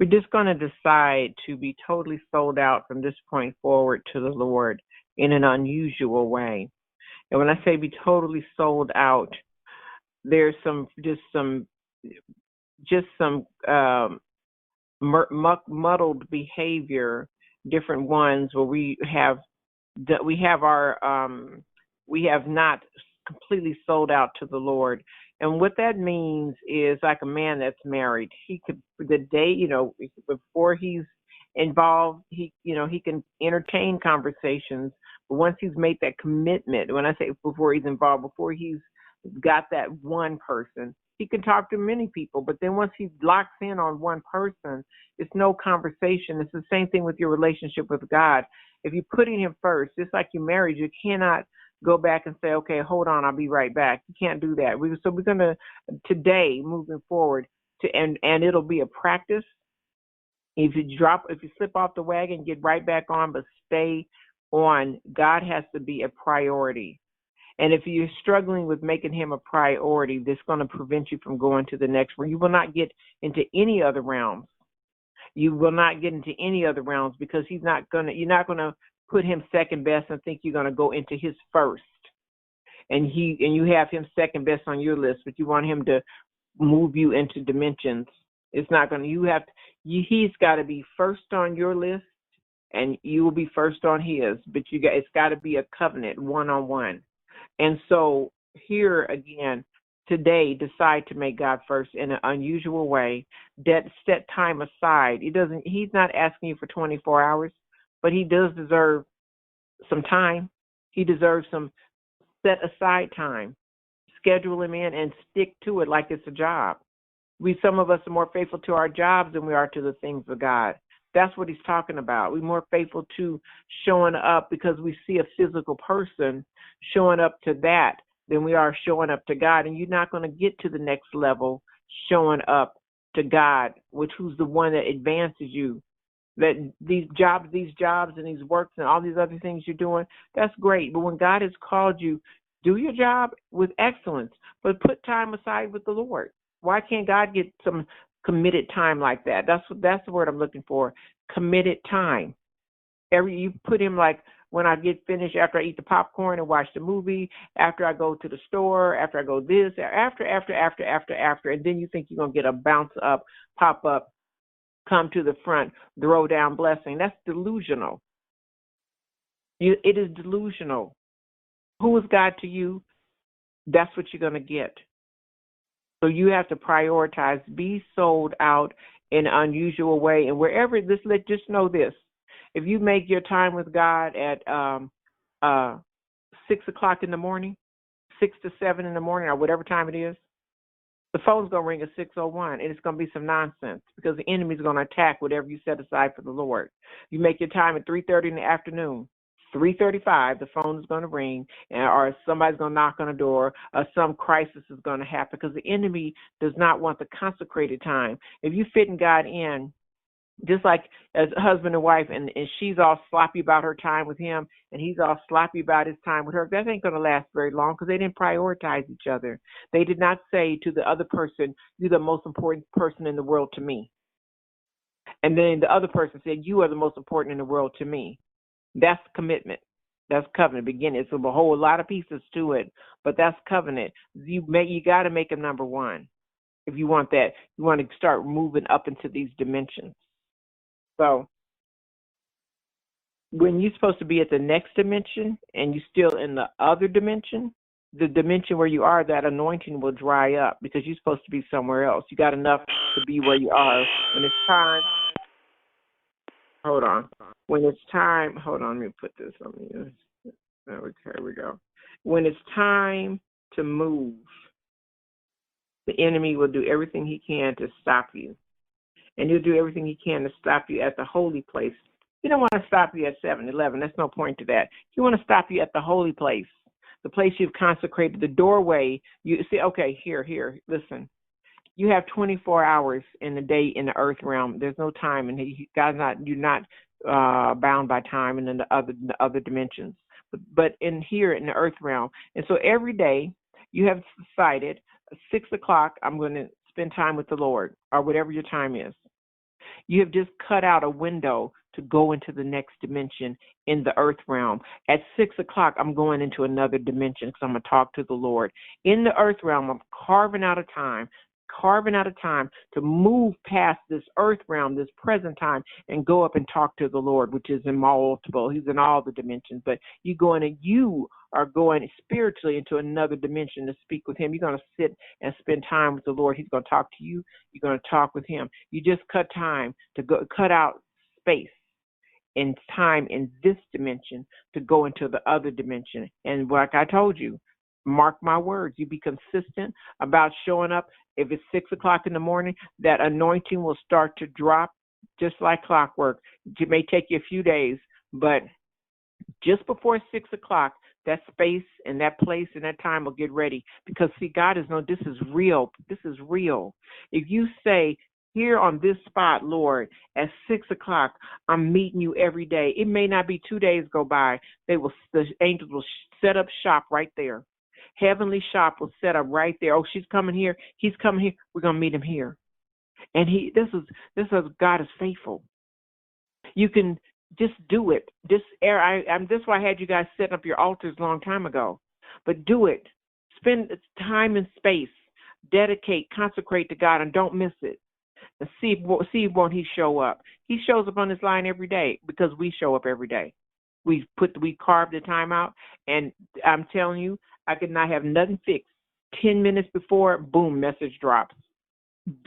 We're just going to decide to be totally sold out from this point forward to the Lord in an unusual way. And when I say be totally sold out, there's some muddled behavior, different ones where we have not completely sold out to the Lord. And what that means is, like a man that's married, he could, the day, before he's involved, he can entertain conversations. But once he's made that commitment, when I say before he's involved, before he's got that one person, he can talk to many people. But then once he locks in on one person, it's no conversation. It's the same thing with your relationship with God. If you're putting him first, just like you're married, you cannot go back and say, okay, hold on, I'll be right back. You can't do that. So we're going to, today, moving forward, and it'll be a practice. If you slip off the wagon, get right back on, but stay on. God has to be a priority. And if you're struggling with making him a priority, that's going to prevent you from going to the next one. You will not get into any other realms. You will not get into any other realms because you're not going to put him second best and think you're going to go into his first. And you have him second best on your list, but you want him to move you into dimensions. It's not going to, he's got to be first on your list and you will be first on his, but it's got to be a covenant, one-on-one. And so here again, today, decide to make God first in an unusual way. That set time aside. He's not asking you for 24 hours, but he does deserve some time. He deserves some set aside time. Schedule him in and stick to it like it's a job. Some of us are more faithful to our jobs than we are to the things of God. That's what he's talking about. We're more faithful to showing up because we see a physical person showing up to that than we are showing up to God. And you're not going to get to the next level showing up to God, who's the one that advances you. That these jobs and these works and all these other things you're doing, that's great. But when God has called you, do your job with excellence, but put time aside with the Lord. Why can't God get some committed time like that? That's the word I'm looking for. Committed time. You put him like, when I get finished, after I eat the popcorn and watch the movie, after I go to the store, after I go this, after, and then you think you're going to get a bounce up, pop up, come to the front, throw down blessing. That's delusional. It is delusional. Who is God to you? That's what you're going to get. So you have to prioritize, be sold out in an unusual way. And wherever just know this. If you make your time with God at 6 o'clock in the morning, 6 to 7 in the morning, or whatever time it is, the phone's going to ring at 6:01, and it's going to be some nonsense because the enemy's going to attack whatever you set aside for the Lord. You make your time at 3:30 in the afternoon. 3:35, the phone is going to ring, or somebody's going to knock on the door, or some crisis is going to happen because the enemy does not want the consecrated time. If you fit God in, just like as a husband and wife, and she's all sloppy about her time with him, and he's all sloppy about his time with her, that ain't going to last very long because they didn't prioritize each other. They did not say to the other person, you're the most important person in the world to me. And then the other person said, you are the most important in the world to me. That's commitment. That's covenant. Beginning. It's a whole lot of pieces to it, but that's covenant. You got to make him number one. If you want that, you want to start moving up into these dimensions. So when you're supposed to be at the next dimension and you're still in the other dimension, the dimension where you are, that anointing will dry up because you're supposed to be somewhere else. You got enough to be where you are. When it's time, hold on. When it's time, hold on, let me put this on you. There we go. When it's time to move, the enemy will do everything he can to stop you. And he'll do everything he can to stop you at the holy place. He don't want to stop you at 7-Eleven. There's no point to that. He want to stop you at the holy place, the place you've consecrated, the doorway. You see, okay, here, listen. You have 24 hours in the day in the earth realm. There's no time, and you're not bound by time and in the other dimensions. But in here in the earth realm, and so every day you have decided 6 o'clock, I'm going to spend time with the Lord, or whatever your time is. You have just cut out a window to go into the next dimension in the earth realm. At 6 o'clock, I'm going into another dimension because I'm going to talk to the Lord. In the earth realm, I'm carving out a time to move past this earth realm, this present time, and go up and talk to the Lord, which is in multiple. He's in all the dimensions, but you are going spiritually into another dimension to speak with him. You're going to sit and spend time with the Lord. He's going to talk to you. You're going to talk with him. You just cut out space and time in this dimension to go into the other dimension. And like I told you, mark my words, you be consistent about showing up. If it's 6 o'clock in the morning, that anointing will start to drop just like clockwork. It may take you a few days, but just before 6 o'clock, that space and that place and that time will get ready. Because, see, God is this is real. This is real. If you say, here on this spot, Lord, at 6 o'clock, I'm meeting you every day. It may not be 2 days go by. The angels will set up shop right there. Heavenly shop will set up right there. Oh, she's coming here. He's coming here. We're going to meet him here. And this is God is faithful. You can just do it. This why I had you guys setting up your altars a long time ago. But do it. Spend time and space. Dedicate, consecrate to God, and don't miss it. And see won't he show up. He shows up on this line every day because we show up every day. We carved the time out, and I'm telling you, I could not have nothing fixed. 10 minutes before, boom, message drops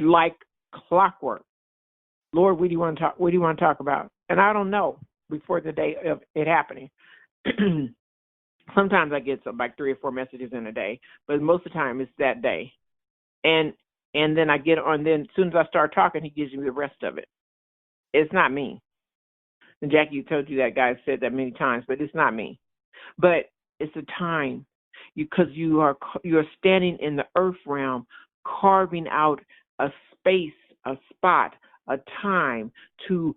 like clockwork. Lord, what do you want to talk? What do you want to talk about? And I don't know before the day of it happening. Sometimes I get like 3 or 4 messages in a day, but most of the time it's that day. And then I get on. Then as soon as I start talking, he gives me the rest of it. It's not me. And Jackie told you that guy said that many times, but it's not me. But it's a time, because you are standing in the earth realm, carving out a space, a spot, a time to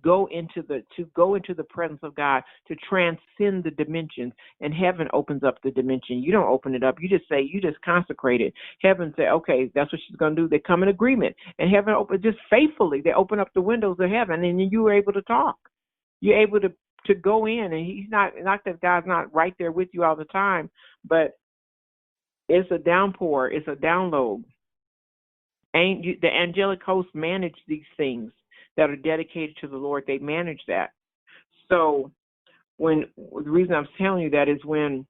go into the presence of God, to transcend the dimensions. And heaven opens up the dimension. You don't open it up. You just consecrate it. Heaven say, okay, that's what she's going to do. They come in agreement. And heaven just faithfully, they open up the windows of heaven, and you are able to talk. You're able to go in, and he's not that God's not right there with you all the time, but it's a downpour. It's a download. The angelic hosts manage these things that are dedicated to the Lord. They manage that. So the reason I'm telling you that is when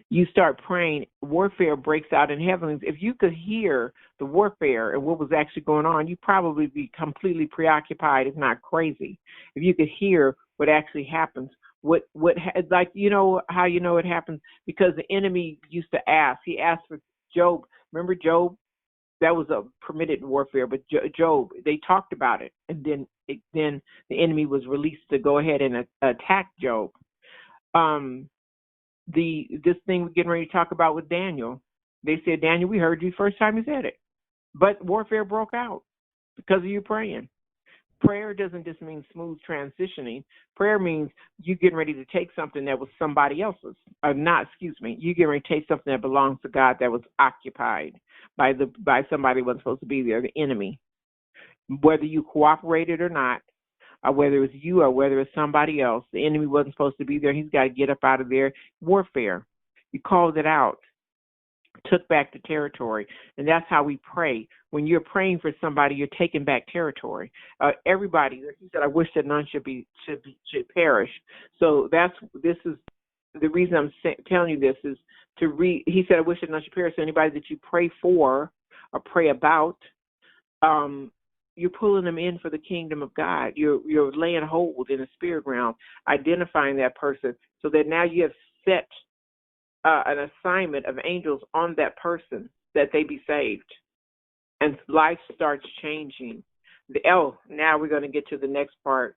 you start praying, warfare breaks out in heaven. If you could hear the warfare and what was actually going on, you'd probably be completely preoccupied, if not crazy. If you could hear what actually happens, like, you know how you know it happens? Because the enemy used to ask. He asked for Job. Remember Job? That was a permitted warfare, but Job, they talked about it, and then the enemy was released to go ahead and attack Job. This thing we're getting ready to talk about with Daniel, they said, Daniel, we heard you first time you said it, but warfare broke out because of you praying. Prayer doesn't just mean smooth transitioning. Prayer means you getting ready to take something that was somebody else's, you getting ready to take something that belongs to God that was occupied by somebody who wasn't supposed to be there, the enemy. Whether you cooperated or not, or whether it was you or whether it's somebody else, the enemy wasn't supposed to be there. He's got to get up out of there. Warfare. You called it out. Took back the territory. And that's how we pray. When you're praying for somebody, you're taking back territory. Everybody, he said, I wish that none should perish. So this is the reason I'm telling you this is to read. He said, I wish that none should perish. So anybody that you pray for or pray about, you're pulling them in for the kingdom of God. You're laying hold in the spirit realm, identifying that person, so that now you have set an assignment of angels on that person that they be saved, and life starts changing. Now we're going to get to the next part.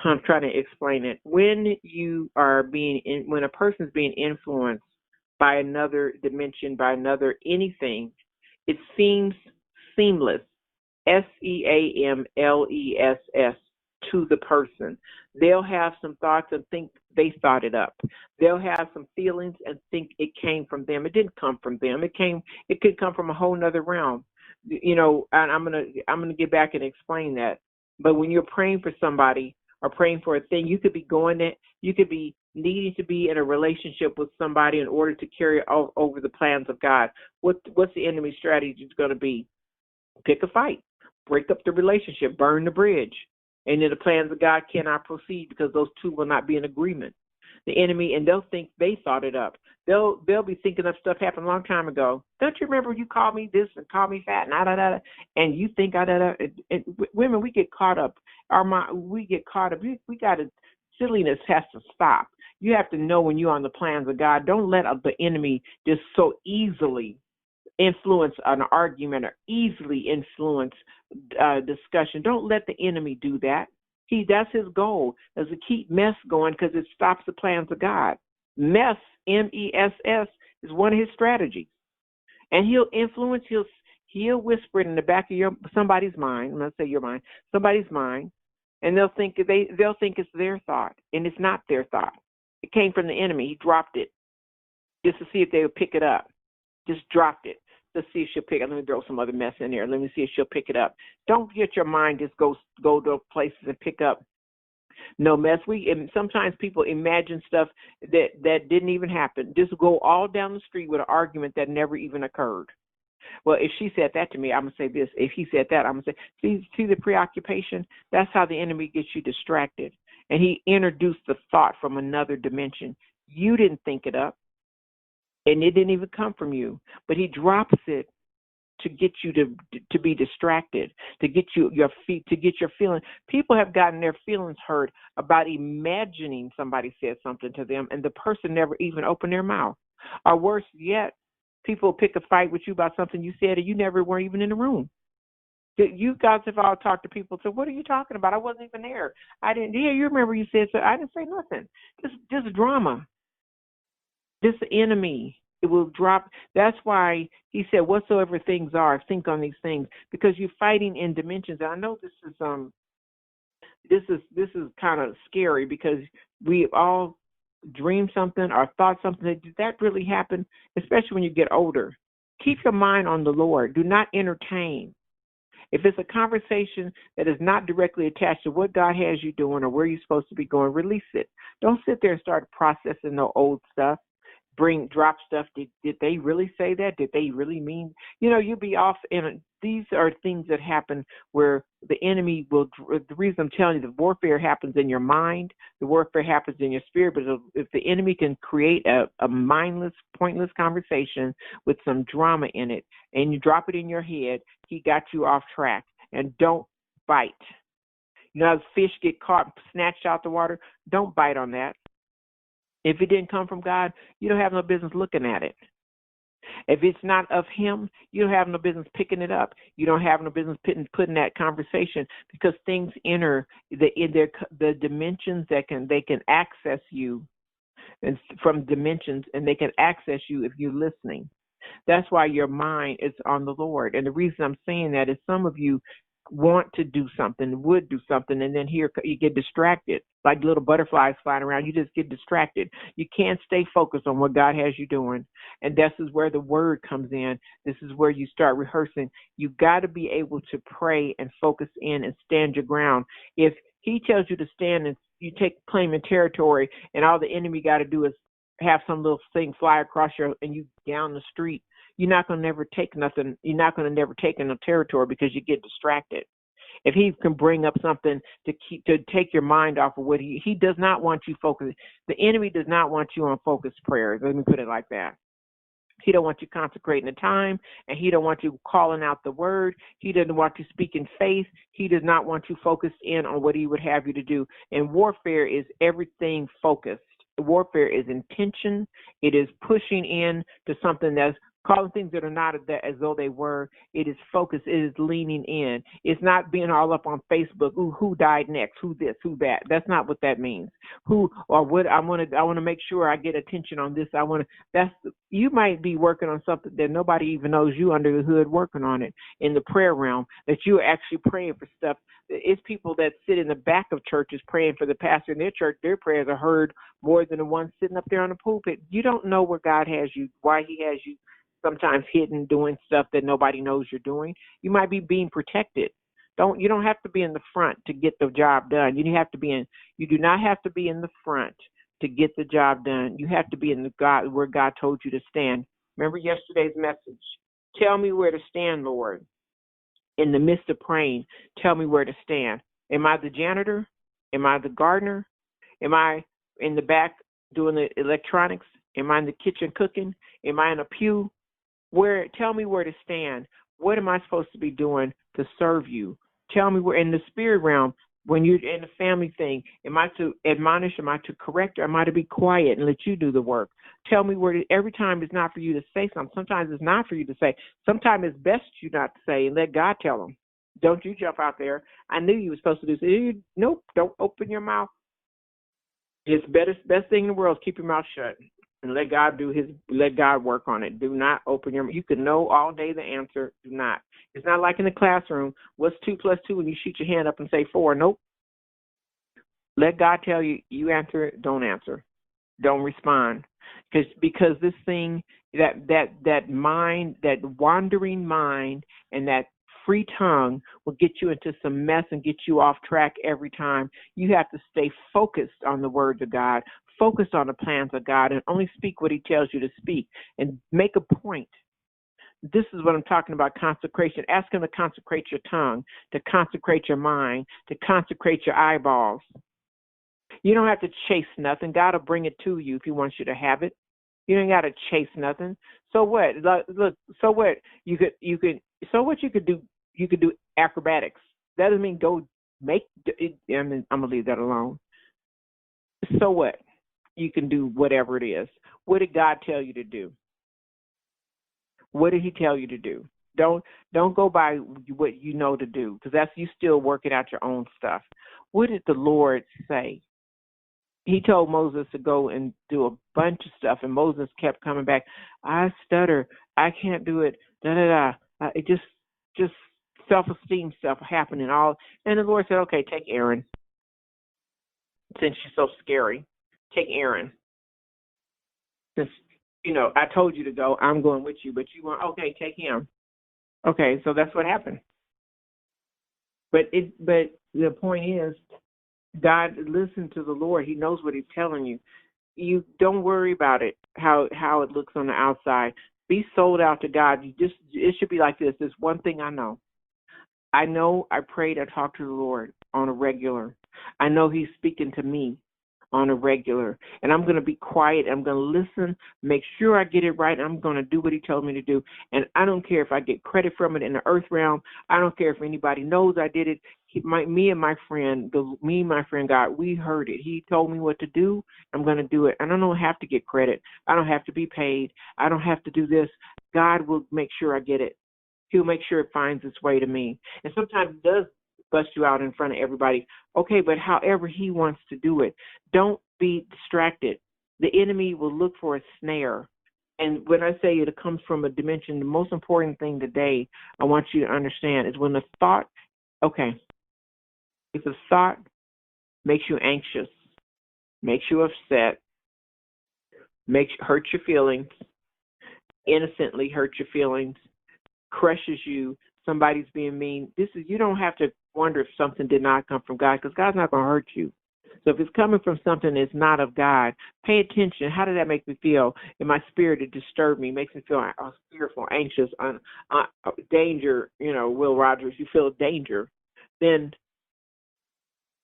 I'm trying to explain it. When a person is being influenced by another dimension, by another anything, it seems seamless. SEAMLESS to the person. They'll have some thoughts and think they thought it up. They'll have some feelings and think it came from them. It didn't come from them. It could come from a whole nother realm. and I'm gonna get back and explain that. But when you're praying for somebody or praying for a thing, you could be needing to be in a relationship with somebody in order to carry over the plans of God. What's the enemy's strategy going to be? Pick a fight, break up the relationship, burn the bridge, and then the plans of God cannot proceed because those two will not be in agreement. The enemy, and they'll think they thought it up. They'll be thinking of stuff happened a long time ago. Don't you remember you called me this and called me fat and and you think and women, we get caught up. We get caught up. We got to, silliness has to stop. You have to know when you're on the plans of God. Don't let the enemy just so easily influence an argument or easily influence discussion. Don't let the enemy do that. That's his goal, is to keep mess going because it stops the plans of God. Mess, MESS, is one of his strategies. And he'll influence, he'll whisper it in the back of somebody's mind. I'm going to say your mind, somebody's mind, and they'll think it's their thought, and it's not their thought. It came from the enemy. He dropped it just to see if they would pick it up. Just dropped it. Let's see if she'll pick it. Let me throw some other mess in there. Let me see if she'll pick it up. Don't get your mind just go to places and pick up no mess. Sometimes people imagine stuff that didn't even happen. Just go all down the street with an argument that never even occurred. Well, if she said that to me, I'm going to say this. If he said that, I'm going to say, see the preoccupation? That's how the enemy gets you distracted. And he introduced the thought from another dimension. You didn't think it up. And it didn't even come from you, but he drops it to get you to be distracted, to get your feelings. People have gotten their feelings hurt about imagining somebody said something to them, and the person never even opened their mouth. Or worse yet, people pick a fight with you about something you said, and you never were even in the room. You guys have all talked to people. So what are you talking about? I wasn't even there. I didn't. Yeah, you remember you said so. I didn't say nothing. Just drama. This enemy, it will drop. That's why he said, whatsoever things are, think on these things, because you're fighting in dimensions. And I know this is kind of scary because we all dreamed something or thought something. Did that really happen? Especially when you get older. Keep your mind on the Lord. Do not entertain. If it's a conversation that is not directly attached to what God has you doing or where you're supposed to be going, release it. Don't sit there and start processing the old stuff. Drop stuff. Did they really say that? Did they really mean? You'll be off. These are things that happen where the enemy will. The reason I'm telling you, the warfare happens in your mind. The warfare happens in your spirit. But if the enemy can create a mindless, pointless conversation with some drama in it, and you drop it in your head, he got you off track. And don't bite. As fish get caught, snatched out the water, don't bite on that. If it didn't come from God, you don't have no business looking at it. If it's not of him, you don't have no business picking it up. You don't have no business putting that conversation, because things enter the dimensions that they can access you, and from dimensions, and they can access you if you're listening. That's why your mind is on the Lord. And the reason I'm saying that is some of you want to do something, would do something, and then here you get distracted, like little butterflies flying around. You just get distracted. You can't stay focused on what God has you doing. And this is where the word comes in. This is where you start rehearsing. You got to be able to pray and focus in and stand your ground. If he tells you to stand and you take claiming territory, and all the enemy got to do is have some little thing fly across and you down the street, you're not going to never take nothing. You're not going to never take in a territory because you get distracted. If he can bring up something to take your mind off of what he does not want you focused. The enemy does not want you on focused prayers. Let me put it like that. He don't want you consecrating the time, and he don't want you calling out the word. He doesn't want you speaking faith. He does not want you focused in on what he would have you to do. And warfare is everything focused. Warfare is intention. It is pushing in to something that's calling things that are not as though they were. It is focus. It is leaning in. It's not being all up on Facebook. Ooh, who died next? Who this? Who that? That's not what that means. Who or what? I want to make sure I get attention on this. You might be working on something that nobody even knows you under the hood working on it in the prayer realm, that you're actually praying for stuff. It's people that sit in the back of churches praying for the pastor in their church. Their prayers are heard more than the ones sitting up there on the pulpit. You don't know where God has you, why he has you sometimes hidden doing stuff that nobody knows you're doing. You might be being protected. You don't have to be in the front to get the job done. You do not have to be in the front to get the job done. You have to be in the God where God told you to stand. Remember yesterday's message. Tell me where to stand, Lord. In the midst of praying, tell me where to stand. Am I the janitor? Am I the gardener? Am I in the back doing the electronics? Am I in the kitchen cooking? Am I in a pew? Tell me where to stand. What am I supposed to be doing to serve you? Tell me where in the spirit realm, when you're in the family thing, am I to admonish? Am I to correct? Or am I to be quiet and let you do the work? Tell me every time it's not for you to say something. Sometimes it's not for you to say. Sometimes it's best you not to say and let God tell them. Don't you jump out there. I knew you were supposed to do this. Nope, don't open your mouth. It's best thing in the world is keep your mouth shut and let God work on it. Do not open your mouth. You can know all day the answer. Do not. It's not like in the classroom. What's 2 plus 2 when you shoot your hand up and say 4? Nope. Let God tell you. You answer it. Don't answer. Don't respond. Because this thing, that mind, that wandering mind, and that free tongue will get you into some mess and get you off track every time. You have to stay focused on the words of God, focused on the plans of God, and only speak what he tells you to speak and make a point. This is what I'm talking about, consecration. Ask him to consecrate your tongue, to consecrate your mind, to consecrate your eyeballs. You don't have to chase nothing. God will bring it to you if he wants you to have it. You ain't got to chase nothing. So what? Look. So what? You could. So what you could do? You could do acrobatics. That doesn't mean go make. I'm gonna leave that alone. So what? You can do whatever it is. What did God tell you to do? What did he tell you to do? Don't go by what you know to do, because that's you still working out your own stuff. What did the Lord say? He told Moses to go and do a bunch of stuff, and Moses kept coming back. I stutter. I can't do it. It just self-esteem stuff happening all. And the Lord said, okay, take Aaron. Since she's so scary, take Aaron. Since, I told you to go, I'm going with you, but you want, okay, take him. Okay, so that's what happened. But the point is, God, listen to the Lord. He knows what he's telling you. You don't worry about it, how it looks on the outside. Be sold out to God. It should be like this. There's one thing I know. I prayed, I talked to the Lord on a regular. I know he's speaking to me on a regular. And I'm going to be quiet. I'm going to listen, make sure I get it right. I'm going to do what he told me to do. And I don't care if I get credit from it in the earth realm. I don't care if anybody knows I did it. Me and my friend God, we heard it. He told me what to do. I'm going to do it. And I don't have to get credit. I don't have to be paid. I don't have to do this. God will make sure I get it. He'll make sure it finds its way to me. And sometimes it does bust you out in front of everybody. Okay, but however he wants to do it, don't be distracted. The enemy will look for a snare. And when I say it comes from a dimension, the most important thing today I want you to understand is when the thought, if a thought makes you anxious, makes you upset, hurt your feelings, innocently hurt your feelings, crushes you, somebody's being mean, you don't have to wonder if something did not come from God, because God's not going to hurt you. So if it's coming from something that's not of God, pay attention. How did that make me feel? In my spirit, it disturbed me, makes me feel fearful, anxious, danger, Will Rogers, you feel danger. Then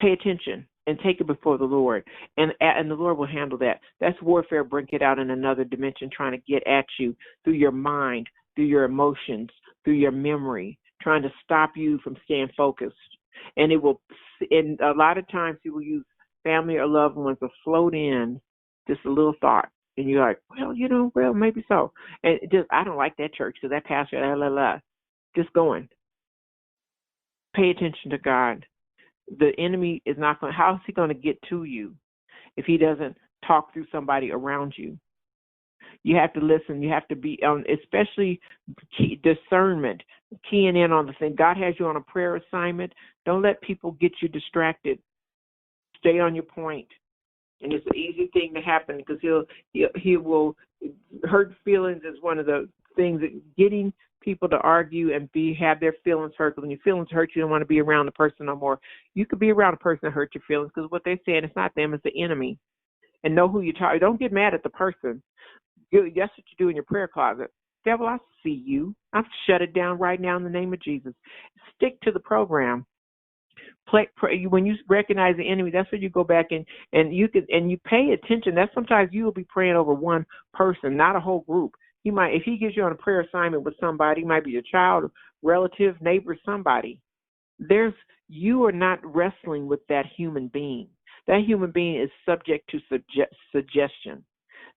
pay attention and take it before the Lord. And the Lord will handle that. That's warfare. Bring it out in another dimension, trying to get at you through your mind, through your emotions, through your memory, trying to stop you from staying focused. And a lot of times he will use family or loved ones to float in just a little thought. And you're like, well, maybe so. And I don't like that church because that pastor, just going. Pay attention to God. The enemy is not going to, how is he going to get to you if he doesn't talk through somebody around you? You have to listen. You have to be on, especially discernment, keying in on the thing. God has you on a prayer assignment. Don't let people get you distracted. Stay on your point. And it's an easy thing to happen because he will hurt feelings is one of the things, getting people to argue and have their feelings hurt. When your feelings hurt, you don't want to be around the person no more. You could be around a person that hurt your feelings because what they're saying, it's not them, it's the enemy. And know who you're talking. Don't get mad at the person. That's what you do in your prayer closet. Devil, I see you. I've shut it down right now in the name of Jesus. Stick to the program. Pray, when you recognize the enemy, that's when you go back and you pay attention. That sometimes you will be praying over one person, not a whole group. He might, if he gives you on a prayer assignment with somebody, it might be your child, relative, neighbor, somebody. You are not wrestling with that human being. That human being is subject to suggestion.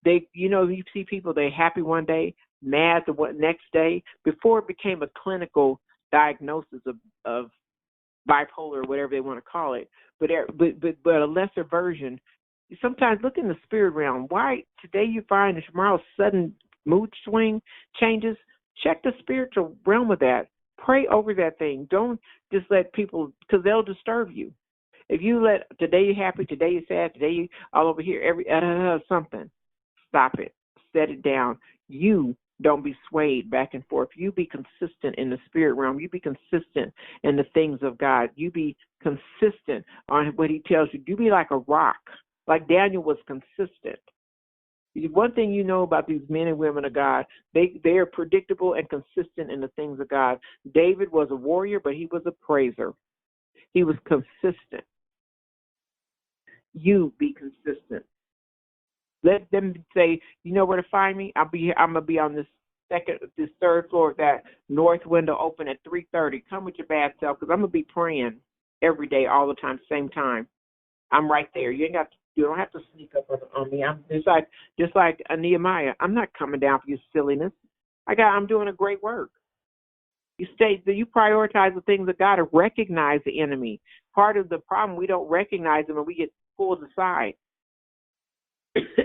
You see people, they're happy one day, mad the next day. Before it became a clinical diagnosis of bipolar or whatever they want to call it, but a lesser version. Sometimes look in the spirit realm. Why today you find tomorrow sudden mood swing changes? Check the spiritual realm of that. Pray over that thing. Don't just let people, because they'll disturb you. If you let today you're happy, today you're sad, today you all over here, something. Stop it. Set it down. You don't be swayed back and forth. You be consistent in the spirit realm. You be consistent in the things of God. You be consistent on what he tells you. You be like a rock, like Daniel was consistent. One thing you know about these men and women of God, they are predictable and consistent in the things of God. David was a warrior, but he was a praiser. He was consistent. You be consistent. Let them say, you know where to find me? I'm gonna be on this third floor of that north window open at 3:30. Come with your bad self, because I'm gonna be praying every day, all the time, same time. I'm right there. You don't have to sneak up on me. I'm just like Nehemiah. I'm not coming down for your silliness. I'm doing a great work. You prioritize the things of God and recognize the enemy. Part of the problem, we don't recognize them and we get pulled aside.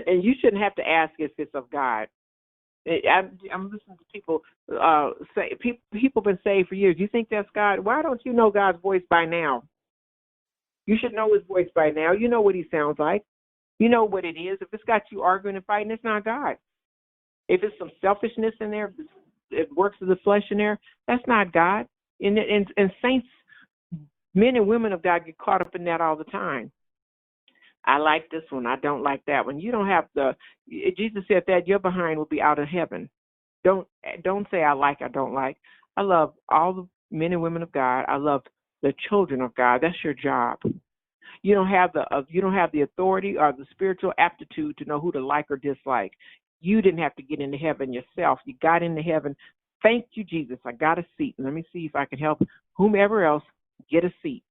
And you shouldn't have to ask if it's of God. I'm listening to people say, people have been saved for years. You think that's God? Why don't you know God's voice by now? You should know his voice by now. You know what he sounds like. You know what it is. If it's got you arguing and fighting, it's not God. If it's some selfishness in there, if it works of the flesh in there, that's not God. And saints, men and women of God get caught up in that all the time. I like this one. I don't like that one. You don't have to. Jesus said that your behind will be out of heaven. Don't say I like, I don't like. I love all the men and women of God. I love the children of God. That's your job. You don't have the authority or the spiritual aptitude to know who to like or dislike. You didn't have to get into heaven yourself. You got into heaven. Thank you, Jesus. I got a seat. Let me see if I can help whomever else get a seat.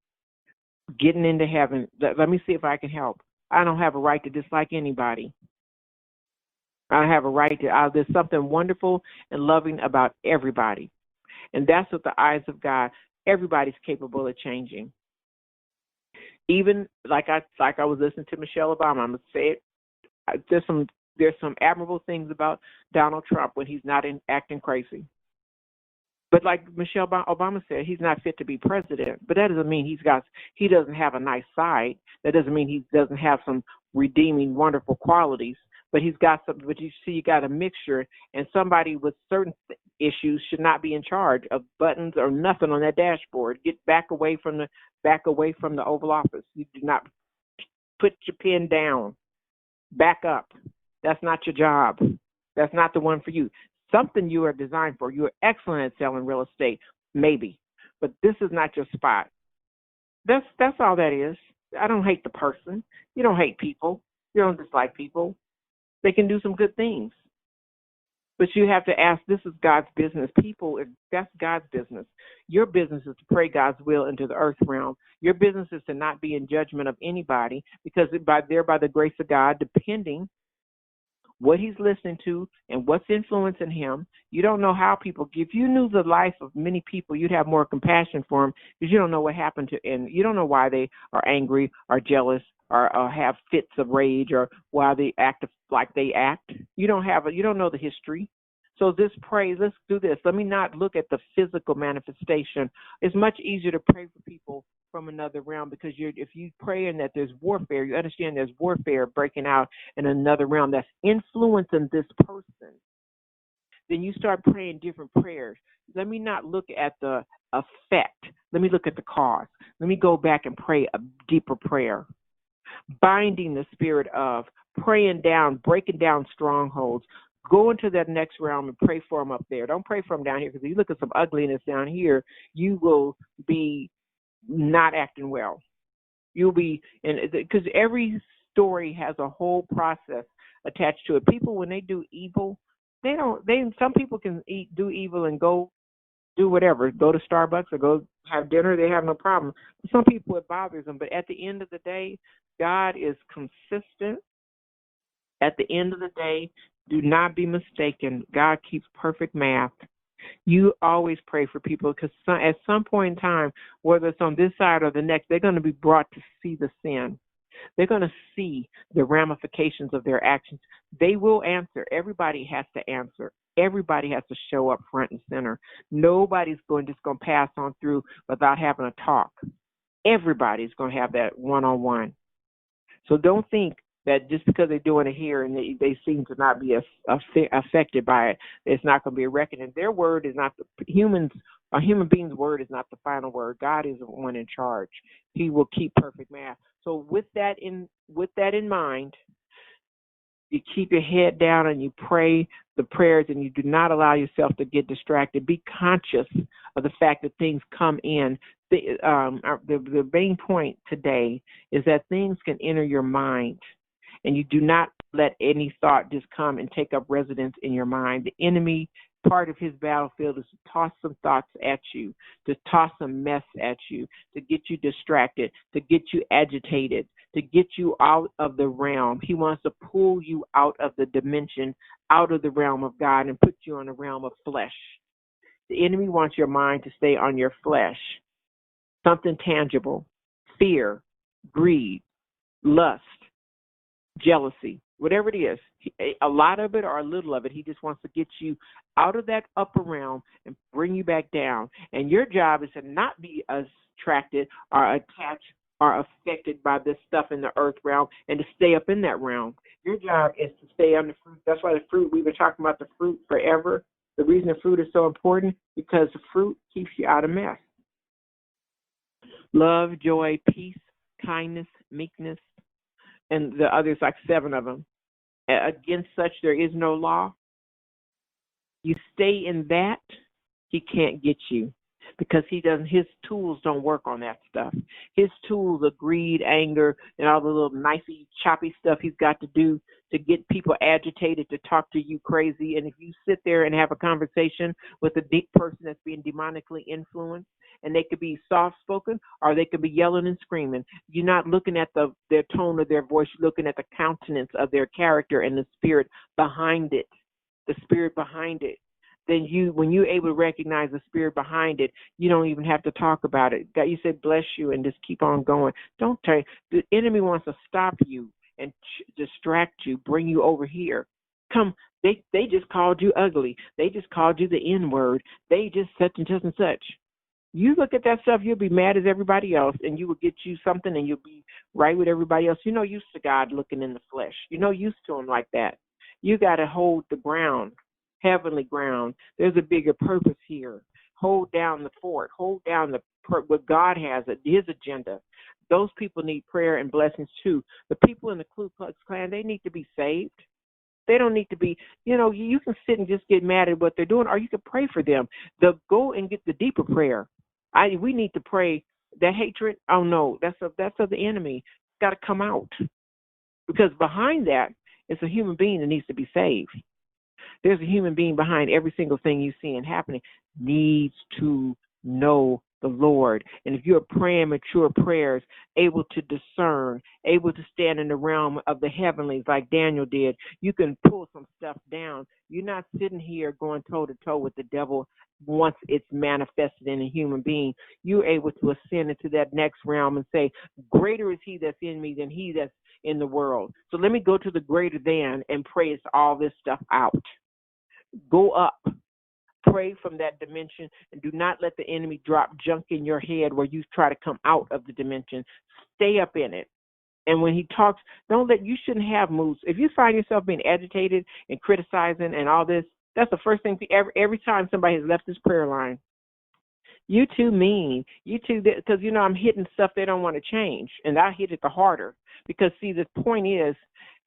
Getting into heaven. Let me see if I can help. I don't have a right to dislike anybody. I have a right to. There's something wonderful and loving about everybody, and that's what the eyes of God. Everybody's capable of changing. Even like I was listening to Michelle Obama. I'm gonna say it. There's some admirable things about Donald Trump when he's not acting crazy. But like Michelle Obama said, he's not fit to be president. But that doesn't mean he doesn't have a nice side. That doesn't mean he doesn't have some redeeming, wonderful qualities. But he's got some. But you see, you got a mixture, and somebody with certain issues should not be in charge of buttons or nothing on that dashboard. Get back away from the Oval Office. You do not put your pen down. Back up. That's not your job. That's not the one for you. Something you are designed for. You are excellent at selling real estate, maybe, but this is not your spot. That's all that is. I don't hate the person. You don't hate people. You don't dislike people. They can do some good things, but you have to ask. This is God's business. People, that's God's business. Your business is to pray God's will into the earth realm. Your business is to not be in judgment of anybody, because by the grace of God, depending what he's listening to and what's influencing him. You don't know how people, if you knew the life of many people, you'd have more compassion for them, because you don't know what happened to, and you don't know why they are angry or jealous or have fits of rage or why they act like they act. You don't know the history. So let's do this. Let me not look at the physical manifestation. It's much easier to pray for people from another realm, because if you pray in that there's warfare, you understand there's warfare breaking out in another realm that's influencing this person. then you start praying different prayers. Let me not look at the effect. Let me look at the cause. Let me go back and pray a deeper prayer. Binding the spirit of, praying down, breaking down strongholds. Go into that next realm and pray for them up there. Don't pray for them down here, because if you look at some ugliness down here, you will be not acting well. You'll be, because every story has a whole process attached to it. People, when they do evil, some people can do evil and go do whatever, go to Starbucks or go have dinner, they have no problem. Some people, it bothers them, but at the end of the day, God is consistent. At the end of the day, do not be mistaken. God keeps perfect math. You always pray for people, because at some point in time, whether it's on this side or the next, they're going to be brought to see the sin. They're going to see the ramifications of their actions. They will answer. Everybody has to answer. Everybody has to show up front and center. Nobody's just going to pass on through without having a talk. Everybody's going to have that one-on-one. So don't think that just because they're doing it here and they seem to not be affected by it, it's not going to be a reckoning. Their word is not a human being's word is not the final word. God is the one in charge. He will keep perfect math. So with that in mind, you keep your head down and you pray the prayers, and you do not allow yourself to get distracted. Be conscious of the fact that things come in. The main point today is that things can enter your mind, and you do not let any thought just come and take up residence in your mind. The enemy, part of his battlefield is to toss some thoughts at you, to toss some mess at you, to get you distracted, to get you agitated, to get you out of the realm. He wants to pull you out of the dimension, out of the realm of God, and put you in the realm of flesh. The enemy wants your mind to stay on your flesh, something tangible, fear, greed, lust, jealousy, whatever it is, a lot of it or a little of it. He just wants to get you out of that upper realm and bring you back down. And your job is to not be attracted or attached or affected by this stuff in the earth realm, and to stay up in that realm. Your job is to stay on the fruit. That's why the fruit, we've been talking about the fruit forever. The reason the fruit is so important, because the fruit keeps you out of mess. Love, joy, peace, kindness, meekness, and the others, like 7 of them. Against such there is no law. You stay in that, he can't get you, because his tools don't work on that stuff. His tools are greed, anger, and all the little nicey, choppy stuff he's got to do to get people agitated, to talk to you crazy. And if you sit there and have a conversation with a deep person that's being demonically influenced, and they could be soft-spoken or they could be yelling and screaming, you're not looking at their tone of their voice. You're looking at the countenance of their character and the spirit behind it. The spirit behind it. Then when you're able to recognize the spirit behind it, you don't even have to talk about it. God, you said bless you and just keep on going. Don't turn. The enemy wants to stop you and distract you, bring you over here. Come, they just called you ugly. They just called you the N-word. They just such and such and such. You look at that stuff, you'll be mad as everybody else, and you will get you something, and you'll be right with everybody else. You're no used to God looking in the flesh. You're no used to him like that. You got to hold the ground, heavenly ground. There's a bigger purpose here. Hold down the fort. Hold down what God has, his agenda. Those people need prayer and blessings too. The people in the Ku Klux Klan, they need to be saved. They don't need to be, you can sit and just get mad at what they're doing, or you can pray for them. Go and get the deeper prayer. We need to pray that hatred. Oh no, that's of the enemy. It's got to come out, because behind that is a human being that needs to be saved. There's a human being behind every single thing you see and happening, needs to know the Lord. And if you're praying mature prayers, able to discern, able to stand in the realm of the heavenlies like Daniel did, you can pull some stuff down. You're not sitting here going toe-to-toe with the devil once it's manifested in a human being. You're able to ascend into that next realm and say, greater is he that's in me than he that's in the world. So let me go to the greater than and praise all this stuff out. Go up. Pray from that dimension, and do not let the enemy drop junk in your head where you try to come out of the dimension. Stay up in it. And when he talks, you shouldn't have moods. If you find yourself being agitated and criticizing and all this, That's the first thing every time somebody has left this prayer line. You too mean. You too, because I'm hitting stuff they don't want to change, and I hit it the harder. Because see, the point is,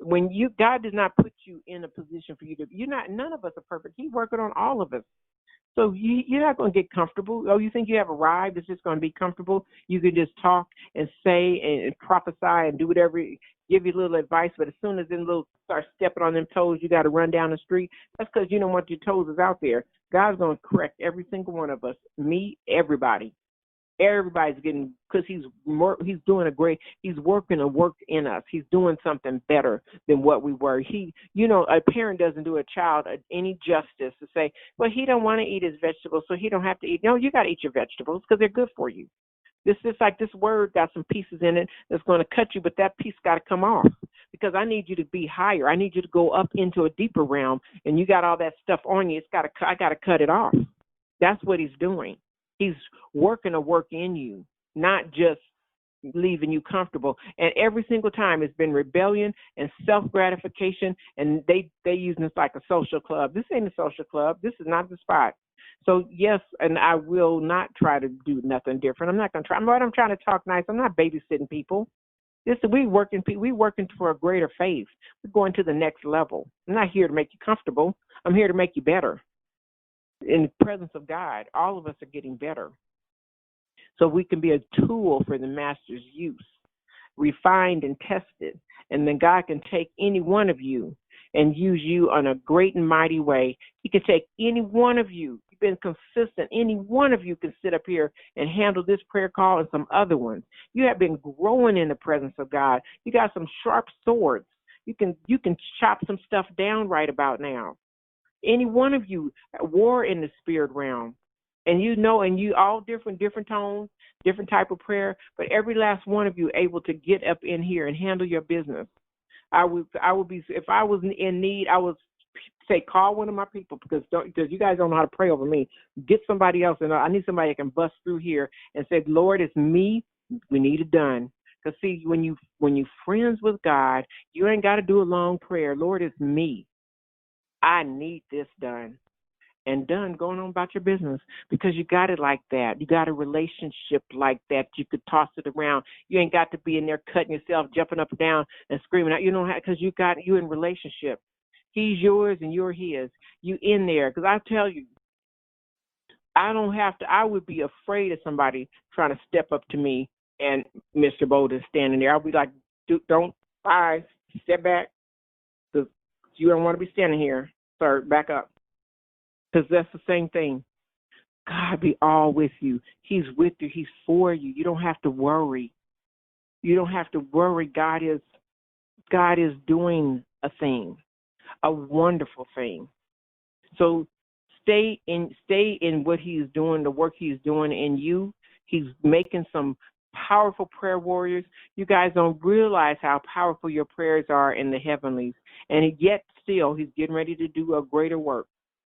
when God does not put you in a position for you to, none of us are perfect. He's working on all of us. So you're not going to get comfortable. Oh, you think you have arrived? It's just going to be comfortable. You can just talk and say and prophesy and do whatever, give you a little advice. But as soon as them little start stepping on them toes, you got to run down the street. That's because you don't want your toes is out there. God's going to correct every single one of us, me, everybody. Everybody's getting, because he's working a work in us. He's doing something better than what we were. A parent doesn't do a child any justice to say, well, he don't want to eat his vegetables, so he don't have to eat. No, you got to eat your vegetables because they're good for you. This is like this word got some pieces in it that's going to cut you, but that piece got to come off because I need you to be higher. I need you to go up into a deeper realm, and you got all that stuff on you. I got to cut it off. That's what he's doing. He's working a work in you, not just leaving you comfortable. And every single time it's been rebellion and self-gratification, and they using this like a social club. This ain't a social club. This is not the spot. So, yes, and I will not try to do nothing different. I'm not going to try. I'm trying to talk nice. I'm not babysitting people. We working for a greater faith. We're going to the next level. I'm not here to make you comfortable. I'm here to make you better. In the presence of God, all of us are getting better. So we can be a tool for the master's use, refined and tested. And then God can take any one of you and use you on a great and mighty way. He can take any one of you. You've been consistent. Any one of you can sit up here and handle this prayer call and some other ones. You have been growing in the presence of God. You got some sharp swords. You can chop some stuff down right about now. Any one of you war in the spirit realm, and you all different tones, different type of prayer, but every last one of you able to get up in here and handle your business. I would be, if I was in need, I would say call one of my people because you guys don't know how to pray over me. Get somebody else, and I need somebody that can bust through here and say, Lord, it's me. We need it done. Because see, when you friends with God, you ain't got to do a long prayer. Lord, it's me. I need this done. And done, going on about your business because you got it like that. You got a relationship like that. You could toss it around. You ain't got to be in there cutting yourself, jumping up and down and screaming out. You don't have, because you in relationship. He's yours and you're his. You in there. Because I tell you, I would be afraid of somebody trying to step up to me and Mr. Bolden standing there. I'll be like, don't, bye, step back. Because you don't want to be standing here. Sir, back up. Because that's the same thing. God be all with you. He's with you. He's for you. You don't have to worry. You don't have to worry. God is doing a thing, a wonderful thing. So stay in what he's doing, the work he's doing in you. He's making some powerful prayer warriors. You guys don't realize how powerful your prayers are in the heavenlies. And yet still, he's getting ready to do a greater work.